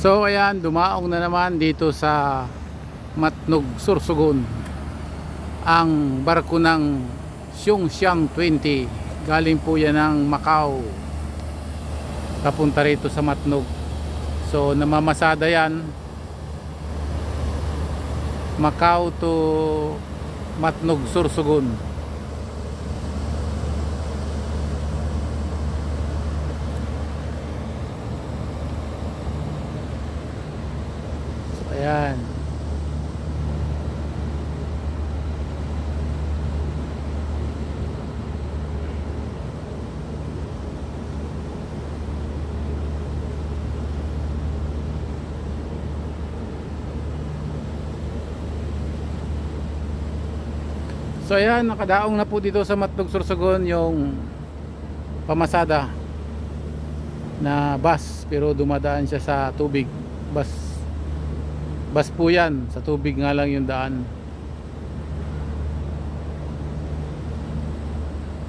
So ayan, dumaong na naman dito sa Matnog, Sorsogon ang barko ng Xiongxiang 20. Galing po yan ng Macau papunta rito sa Matnog. So namamasada yan Macau to Matnog, Sorsogon. So ayan. So ayan, nakadaong na po dito sa Matnog, Sorsogon yung pamasada na bus, pero dumadaan siya sa tubig. Bus po yan, sa tubig nga lang yung daan.